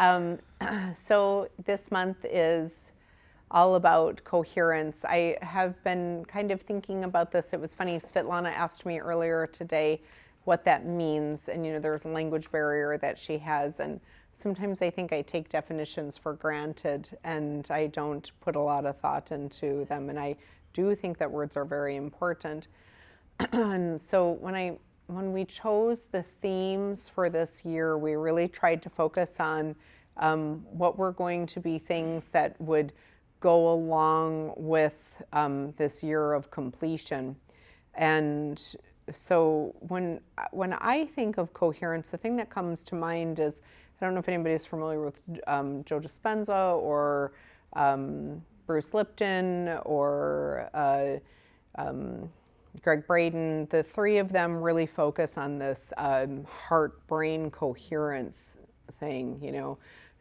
Um, so this month is all about coherence. I have been kind of thinking about this. It was funny, Svetlana asked me earlier today what that means. And, there's a language barrier that she has. And sometimes I think I take definitions for granted and I don't put a lot of thought into them. And I do think that words are very important. And so when we chose the themes for this year, we really tried to focus on what were going to be things that would go along with this year of completion. And so when I think of coherence, the thing that comes to mind is, I don't know if anybody's familiar with Joe Dispenza or Bruce Lipton or Greg Braden. The three of them really focus on this heart-brain coherence thing,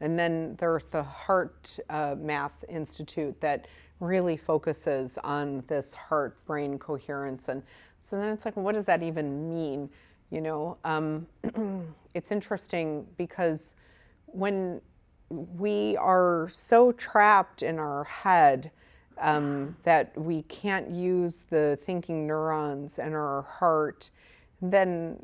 And then there's the Heart Math Institute that really focuses on this heart-brain coherence. And so then it's like, what does that even mean? It's interesting because when we are so trapped in our head that we can't use the thinking neurons in our heart, then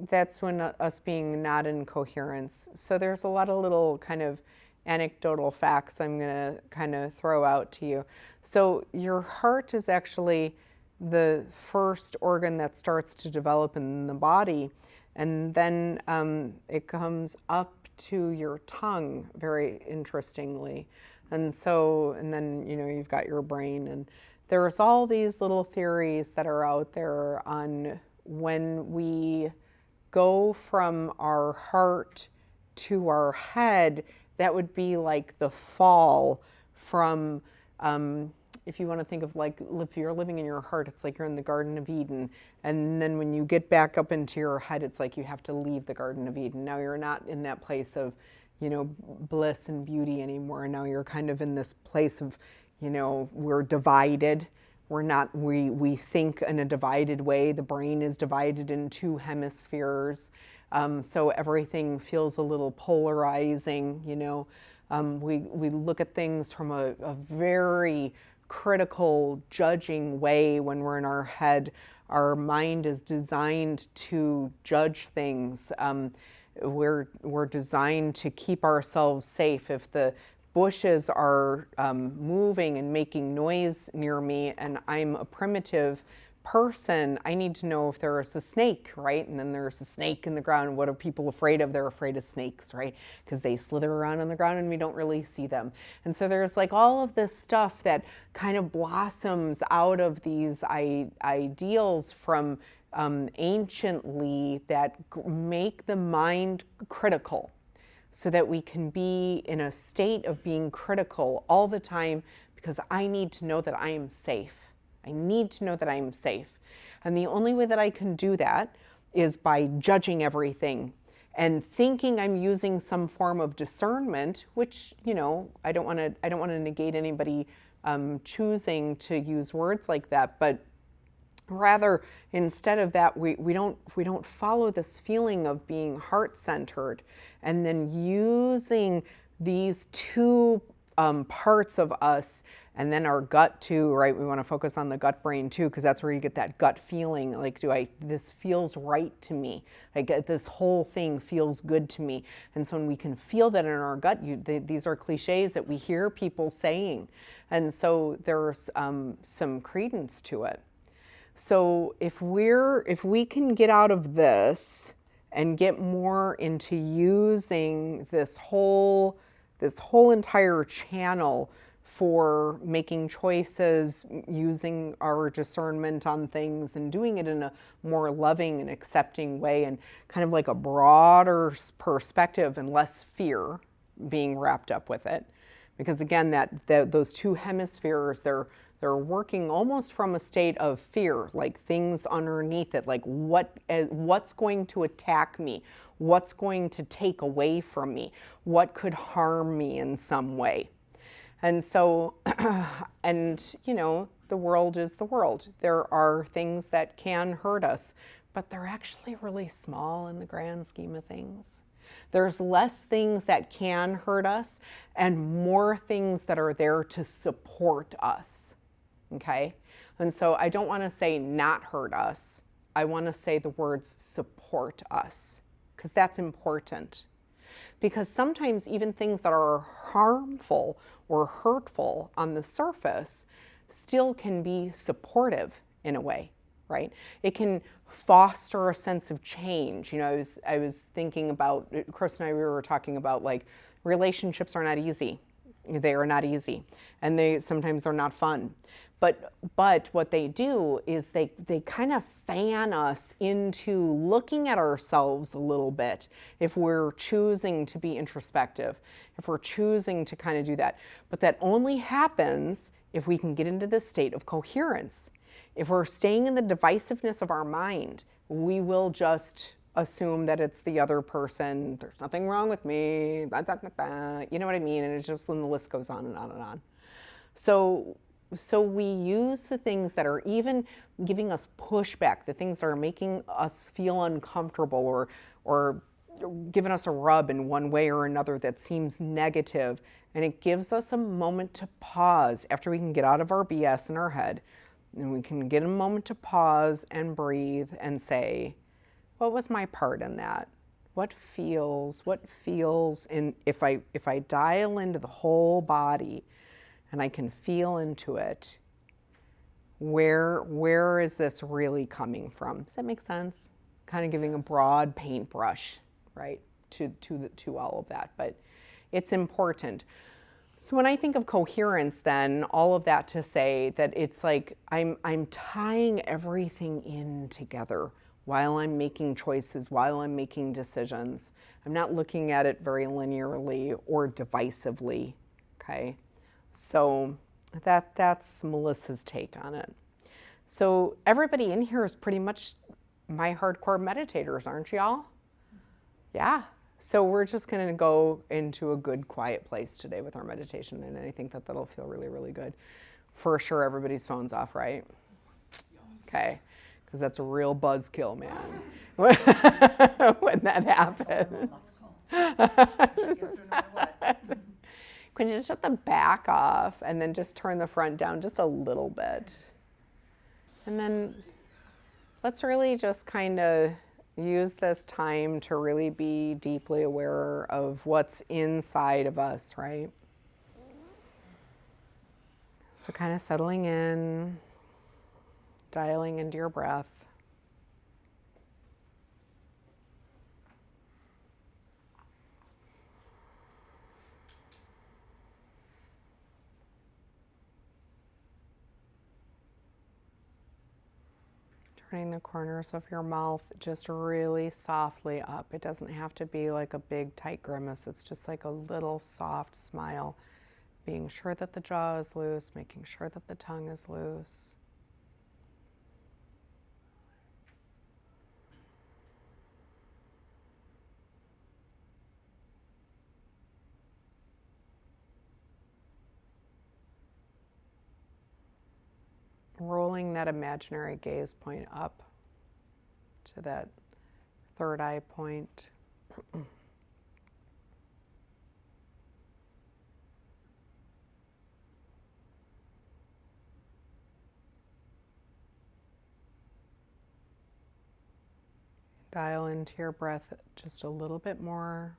that's when us being not in coherence. So there's a lot of little kind of anecdotal facts I'm going to kind of throw out to you. So your heart is actually the first organ that starts to develop in the body, and then it comes up to your tongue, very interestingly. And then, you've got your brain, and there's all these little theories that are out there on when we go from our heart to our head, that would be like the fall from, if you want to think of like, if you're living in your heart, it's like you're in the Garden of Eden. And then when you get back up into your head, it's like you have to leave the Garden of Eden. Now you're not in that place of, bliss and beauty anymore. Now you're kind of in this place of, we're divided. We think in a divided way. The brain is divided in two hemispheres. So everything feels a little polarizing, We look at things from a very critical, judging way when we're in our head. Our mind is designed to judge things. We're designed to keep ourselves safe. If the bushes are moving and making noise near me and I'm a primitive person, I need to know if there is a snake, right? And then there's a snake in the ground. What are people afraid of? They're afraid of snakes, right? Because they slither around on the ground and we don't really see them. And so there's like all of this stuff that kind of blossoms out of these ideals from anciently that make the mind critical, so that we can be in a state of being critical all the time, because I need to know that I am safe. I need to know that I am safe. And the only way that I can do that is by judging everything and thinking I'm using some form of discernment, which, I don't want to negate anybody choosing to use words like that, but rather, instead of that, we don't follow this feeling of being heart-centered and then using these two parts of us, and then our gut too, right? We want to focus on the gut brain too, because that's where you get that gut feeling, like, this feels right to me. Like this whole thing feels good to me. And so when we can feel that in our gut, these are cliches that we hear people saying. And so there's some credence to it. So if we can get out of this and get more into using this whole entire channel for making choices, using our discernment on things and doing it in a more loving and accepting way, and kind of like a broader perspective and less fear being wrapped up with it. Because again, those two hemispheres, they're working almost from a state of fear, like things underneath it, like what's going to attack me, what's going to take away from me, what could harm me in some way. And so, the world is the world. There are things that can hurt us, but they're actually really small in the grand scheme of things. There's less things that can hurt us and more things that are there to support us. Okay? And so I don't want to say not hurt us. I want to say the words support us, because that's important. Because sometimes even things that are harmful or hurtful on the surface still can be supportive in a way, right? It can foster a sense of change. You know, I was thinking about, Chris and I, we were talking about, like, relationships are not easy. They are not easy. And sometimes they're not fun. But what they do is they kind of fan us into looking at ourselves a little bit if we're choosing to be introspective, if we're choosing to kind of do that. But that only happens if we can get into this state of coherence. If we're staying in the divisiveness of our mind, we will just assume that it's the other person. There's nothing wrong with me. Blah, blah, blah, blah. You know what I mean? And it's just, and the list goes on and on and on. So we use the things that are even giving us pushback, the things that are making us feel uncomfortable or giving us a rub in one way or another that seems negative. And it gives us a moment to pause after we can get out of our BS in our head. And we can get a moment to pause and breathe and say, what was my part in that? What feels, and if I dial into the whole body and I can feel into it, where is this really coming from? Does that make sense? Kind of giving a broad paintbrush, right, to all of that, but it's important. So when I think of coherence, then all of that to say that it's like I'm tying everything in together while I'm making choices, while I'm making decisions. I'm not looking at it very linearly or divisively, okay? So that's Melissa's take on it. So everybody in here is pretty much my hardcore meditators, aren't y'all? Yeah. So we're just going to go into a good quiet place today with our meditation, and I think that that'll feel really, really good. For sure, everybody's phone's off, right? Yes. Okay. Because that's a real buzzkill, man. When that happens. Can you just shut the back off and then just turn the front down just a little bit? And then let's really just kind of use this time to really be deeply aware of what's inside of us, right? So kind of settling in, dialing into your breath. Turning the corners of your mouth just really softly up. It doesn't have to be like a big tight grimace. It's just like a little soft smile. Being sure that the jaw is loose, making sure that the tongue is loose. Rolling that imaginary gaze point up to that third eye point. Dial into your breath just a little bit more.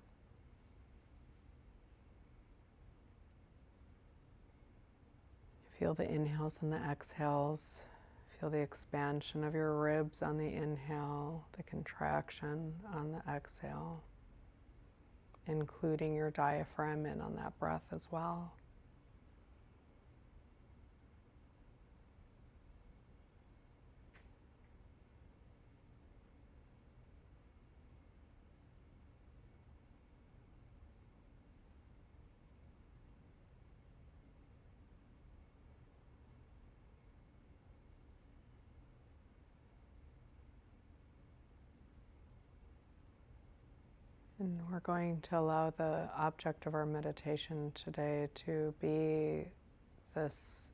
Feel the inhales and the exhales. Feel the expansion of your ribs on the inhale, the contraction on the exhale, including your diaphragm in on that breath as well. And we're going to allow the object of our meditation today to be this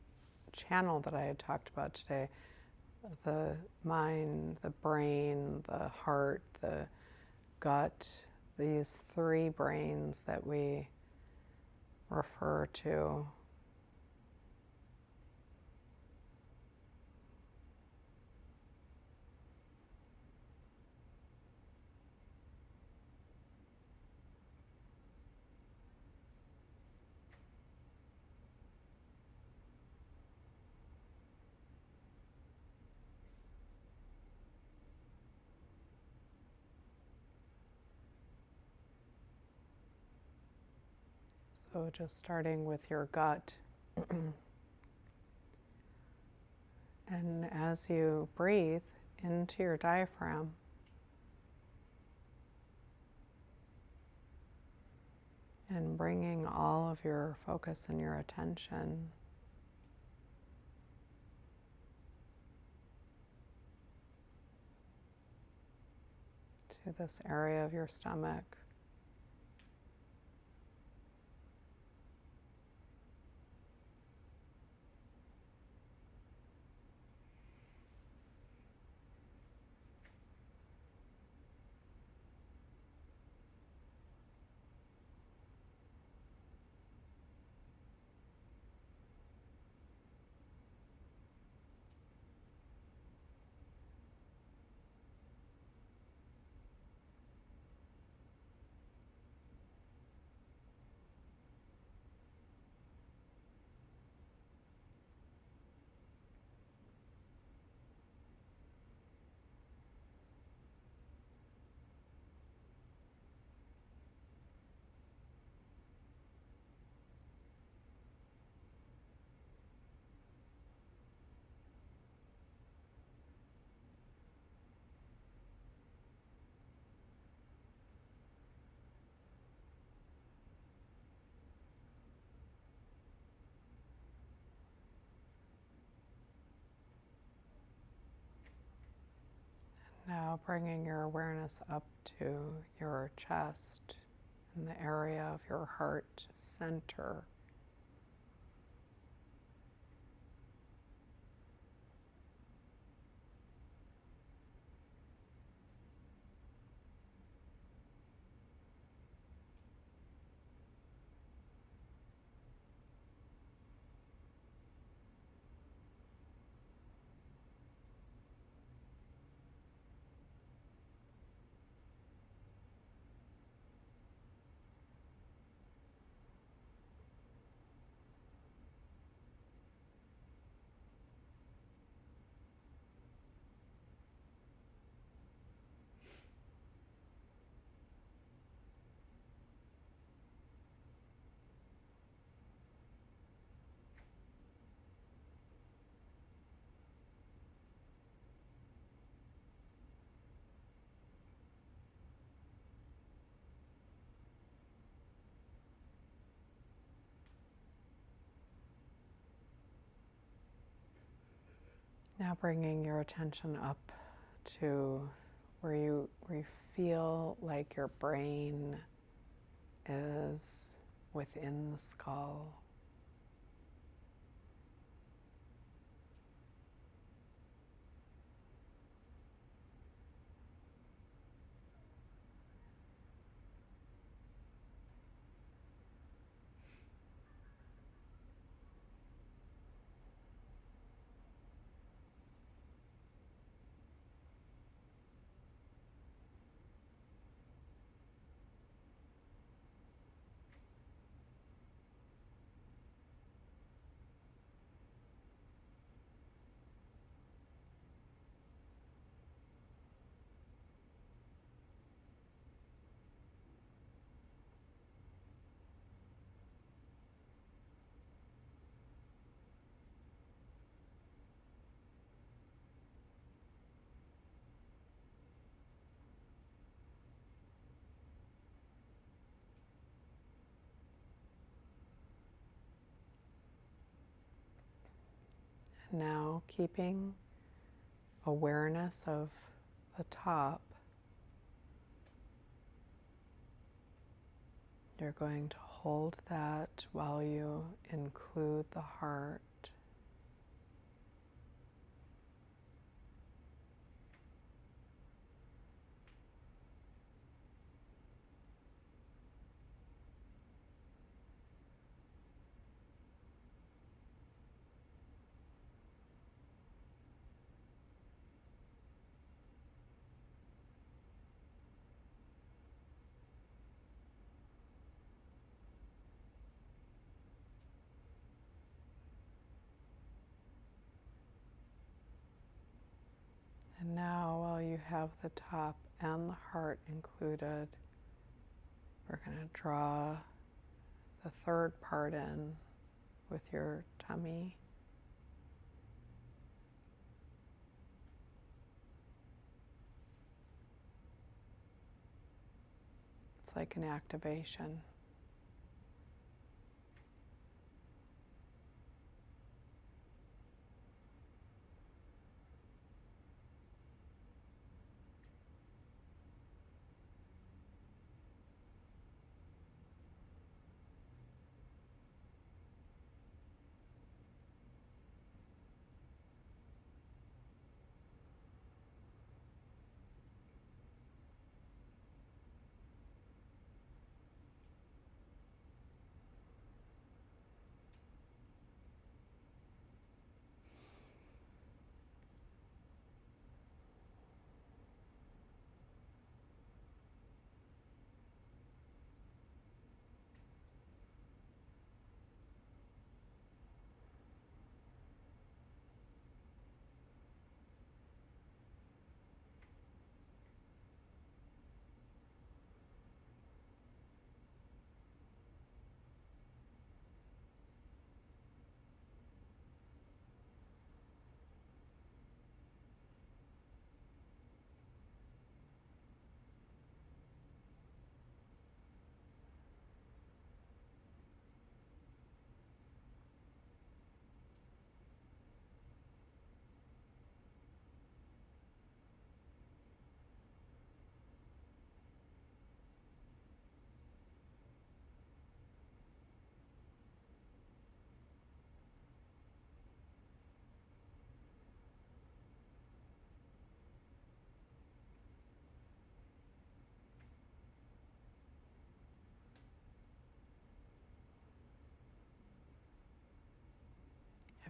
channel that I had talked about today. The mind, the brain, the heart, the gut, these three brains that we refer to. So just starting with your gut. And as you breathe into your diaphragm, and bringing all of your focus and your attention to this area of your stomach. Now bringing your awareness up to your chest in the area of your heart center. Now bringing your attention up to where you feel like your brain is within the skull. Now keeping awareness of the top, you're going to hold that while you include the heart. have the top and the heart included. We're going to draw the third part in with your tummy. It's like an activation.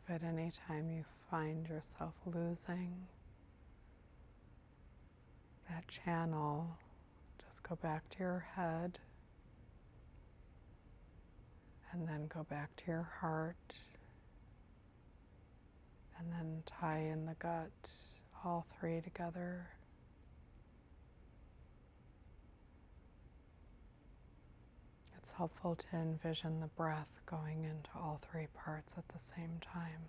If at any time you find yourself losing that channel, just go back to your head and then go back to your heart and then tie in the gut, all three together. It's helpful to envision the breath going into all three parts at the same time.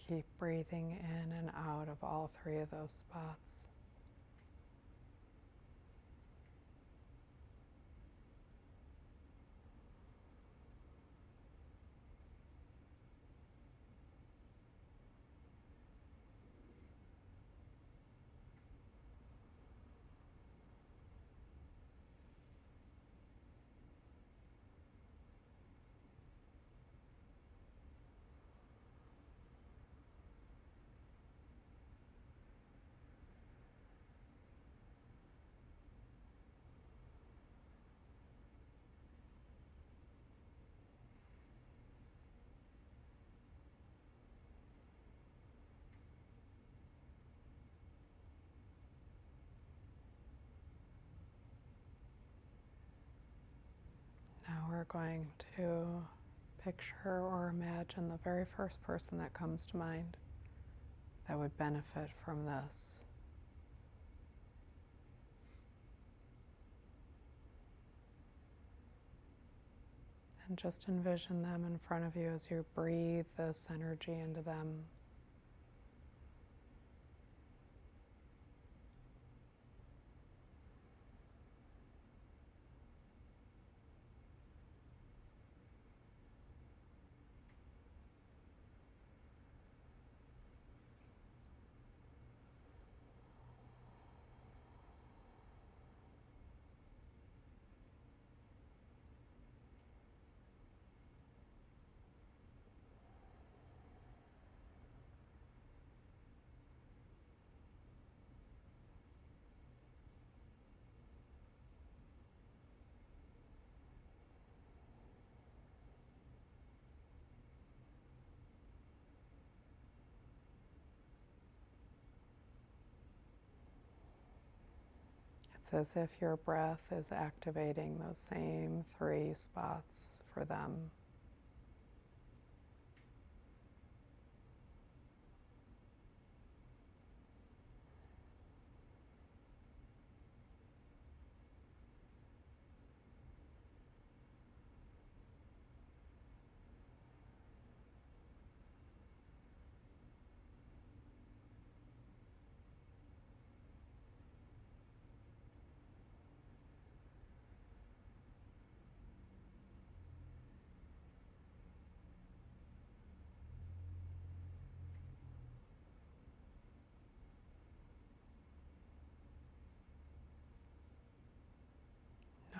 Keep breathing in and out of all three of those spots. we're going to picture or imagine the very first person that comes to mind that would benefit from this. And just envision them in front of you as you breathe this energy into them. It's as if your breath is activating those same 3 spots for them.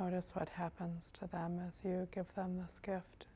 Notice what happens to them as you give them this gift.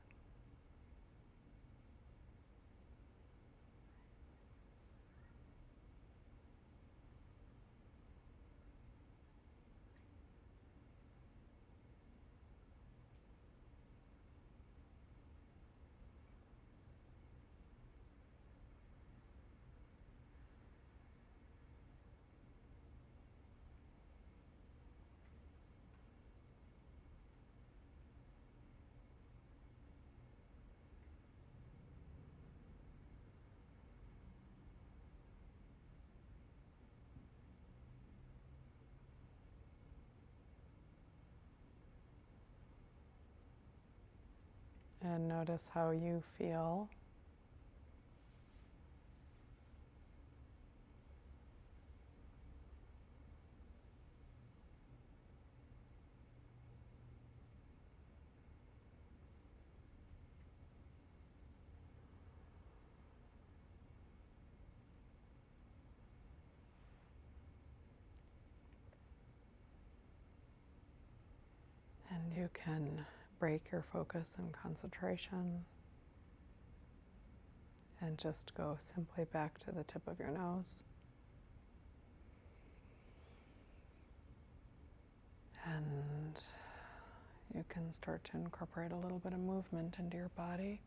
And notice how you feel. And you can break your focus and concentration and just go simply back to the tip of your nose. And you can start to incorporate a little bit of movement into your body.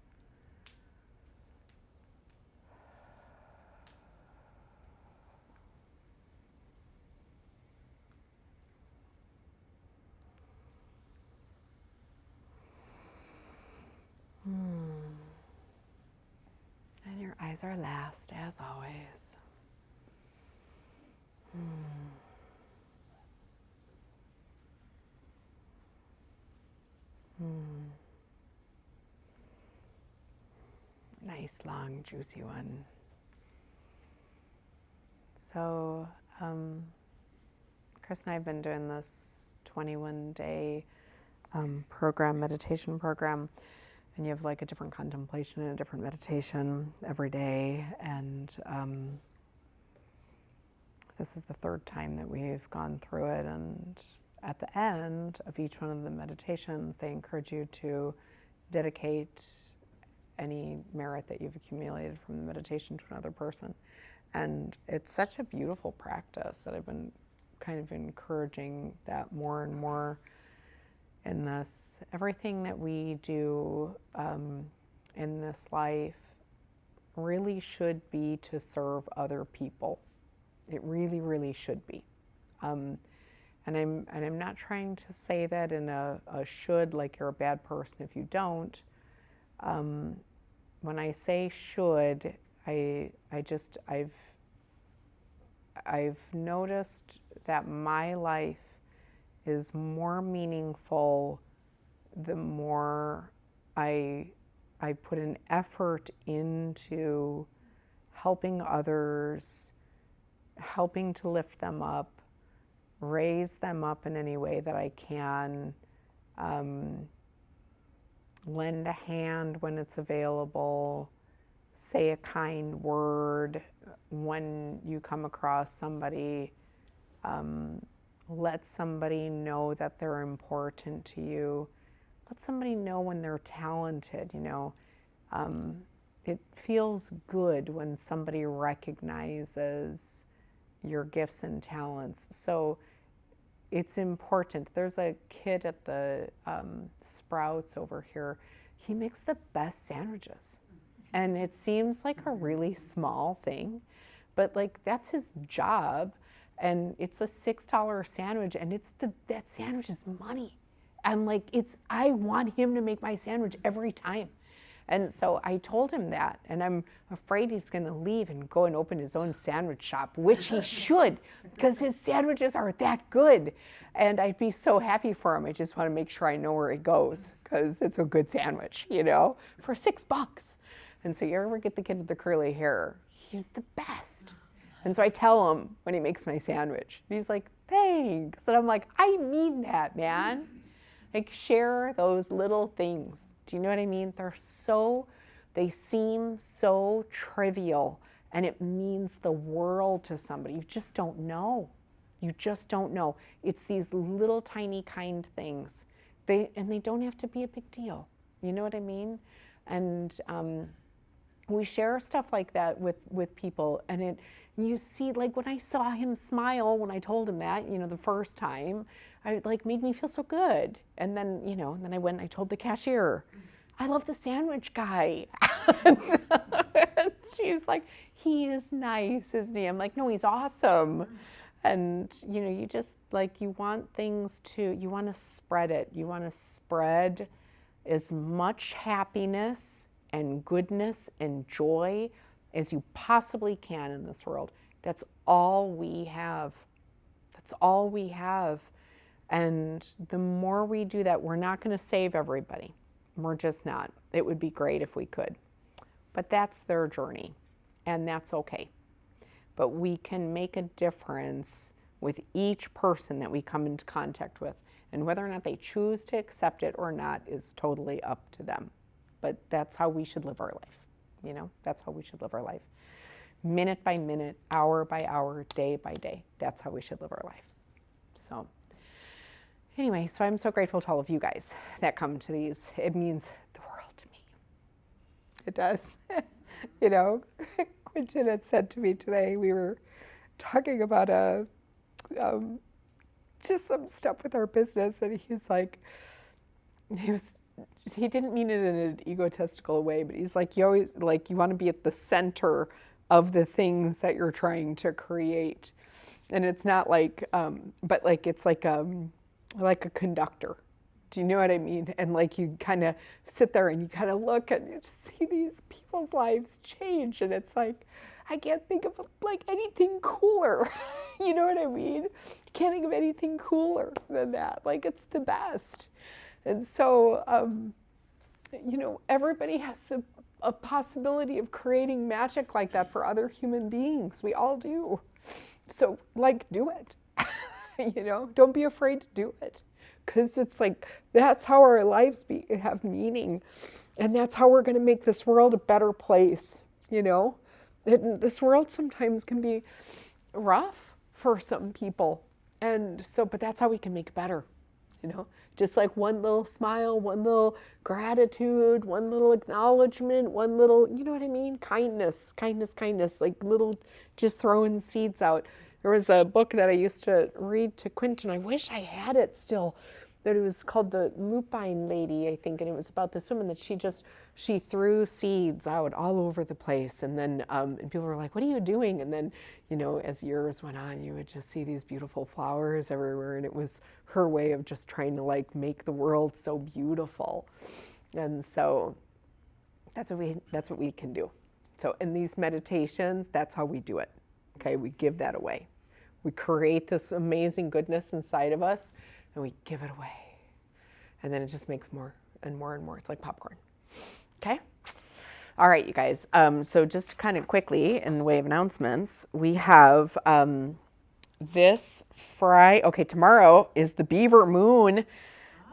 And your eyes are last, as always. Nice, long, juicy one. So, Chris and I have been doing this 21-day meditation program, and you have like a different contemplation and a different meditation every day. And this is the 3rd time that we've gone through it. And at the end of each one of the meditations, they encourage you to dedicate any merit that you've accumulated from the meditation to another person. And it's such a beautiful practice that I've been kind of encouraging that more and more in this. Everything that we do in this life really should be to serve other people. It really, really should be. And I'm not trying to say that in a should, like you're a bad person if you don't. When I say should, I've noticed that my life is more meaningful the more I put an effort into helping others, helping to lift them up, raise them up in any way that I can, lend a hand when it's available, say a kind word when you come across somebody, let somebody know that they're important to you, let somebody know when they're talented, it feels good when somebody recognizes your gifts and talents. So it's important. There's a kid at the Sprouts over here. He makes the best sandwiches. And it seems like a really small thing, but like that's his job. And it's a $6 sandwich, and that sandwich is money. And like I want him to make my sandwich every time. And so I told him that, and I'm afraid he's going to leave and go and open his own sandwich shop, which he should, because his sandwiches are that good. And I'd be so happy for him. I just want to make sure I know where he goes, because it's a good sandwich, for $6. And so you ever get the kid with the curly hair, he's the best. And so I tell him when he makes my sandwich, and he's like, thanks. And I'm like, I mean that, man. Like, share those little things. Do you know what I mean? They seem so trivial, and it means the world to somebody. You just don't know. You just don't know. It's these little tiny kind things. They don't have to be a big deal. You know what I mean? And we share stuff like that with people, and you see, like when I saw him smile when I told him that, the first time, it made me feel so good. And then, then I went and I told the cashier, I love the sandwich guy. And she's like, he is nice, isn't he? I'm like, no, he's awesome. And, you just you want you want to spread it. You want to spread as much happiness and goodness and joy as you possibly can in this world. That's all we have. That's all we have. And the more we do that, we're not going to save everybody. We're just not. It would be great if we could. But that's their journey, and that's okay. But we can make a difference with each person that we come into contact with. And whether or not they choose to accept it or not is totally up to them. But that's how we should live our life. That's how we should live our life. Minute by minute, hour by hour, day by day. That's how we should live our life. So anyway, so I'm so grateful to all of you guys that come to these. It means the world to me. It does. Quentin had said to me today, we were talking about just some stuff with our business, and he's like, he didn't mean it in an egotistical way, but he's like, you always, you want to be at the center of the things that you're trying to create. And it's not but it's like a conductor. Do you know what I mean? And you kind of sit there and you kind of look and you just see these people's lives change. And it's like, I can't think of anything cooler. You know what I mean? I can't think of anything cooler than that. It's the best. And so, everybody has a possibility of creating magic like that for other human beings. We all do. So, do it. Don't be afraid to do it. Because it's that's how our lives have meaning. And that's how we're going to make this world a better place, This world sometimes can be rough for some people. And so, but that's how we can make it better, Just one little smile, one little gratitude, one little acknowledgement, one little, you know what I mean? Kindness, little, just throwing seeds out. There was a book that I used to read to Quentin. I wish I had it still. that it was called the Lupine Lady, I think, and it was about this woman that she threw seeds out all over the place, and then and people were like, "What are you doing?" And then, as years went on, you would just see these beautiful flowers everywhere, and it was her way of just trying to like make the world so beautiful, and so that's what we can do. So in these meditations, that's how we do it. Okay, we give that away. We create this amazing goodness inside of us, and we give it away. And then it just makes more and more and more. It's like popcorn. Okay? All right, you guys. So just kind of quickly, in the way of announcements, we have this Friday. Okay, tomorrow is the Beaver Moon.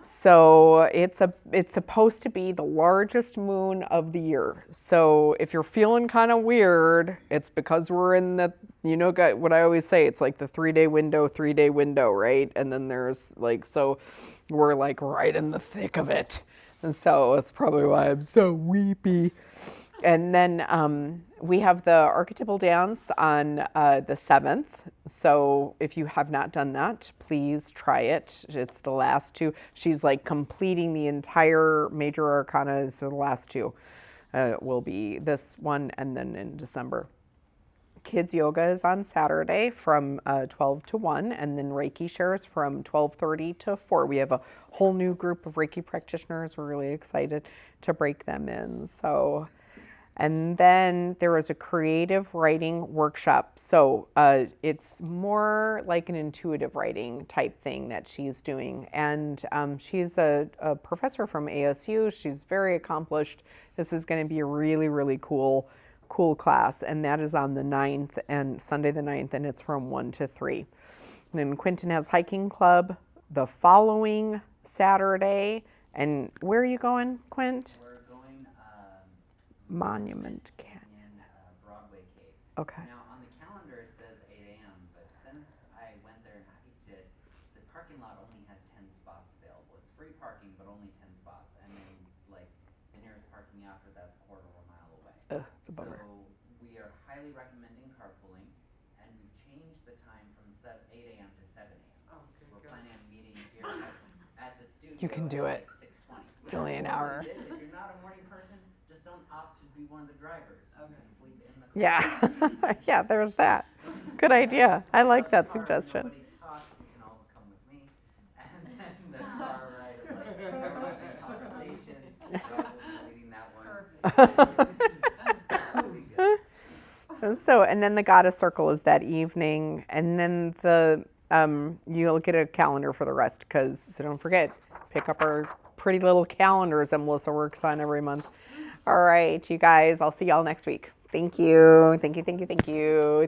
So it's supposed to be the largest moon of the year. So if you're feeling kind of weird, it's because we're in the, what I always say, it's like the 3-day window, right? And then there's like, so we're like right in the thick of it. And so that's probably why I'm so weepy. And then we have the archetypal dance on the 7th. So if you have not done that, please try it. It's the last two. She's like completing the entire major arcana. So the last two will be this one and then in December. Kids yoga is on Saturday from 12 to 1, and then Reiki shares from 12:30 to 4. We have a whole new group of Reiki practitioners. We're really excited to break them in. So, and then there is a creative writing workshop. So it's more like an intuitive writing type thing that she's doing. And she's a professor from ASU. She's very accomplished. This is going to be a really, really cool class, and that is on the 9th and Sunday the 9th, and it's from 1 to 3. And then Quentin has hiking club the following Saturday. And where are you going, Quint? We're going Monument Canyon, Broadway Cave. Okay. Now on the calendar it says 8 a.m., but since I went there and I did, the parking lot only has 10 spots available. It's free parking, but only 10 spots, and then like the nearest parking after that's a quarter of a mile away. It's a bummer. So we are highly recommending carpooling, and we've changed the time from 8 a.m. to 7 a.m. Oh, okay, We're good. planning on meeting here at the studio. You can do at it. Like 6:20. It's only an hour. If you're not a morning person, just don't opt to be one of the drivers. Okay. And sleep in the car. Yeah. Yeah, there's that. Good idea. I like that suggestion. Nobody talks, you can all come with me. And then the car ride of like conversation. Leading that one. That'll be good. So, and then the goddess circle is that evening, and then the you'll get a calendar for the rest, because so don't forget, pick up our pretty little calendars that Melissa works on every month. All right, you guys, I'll see y'all next week. Thank you. Thank you.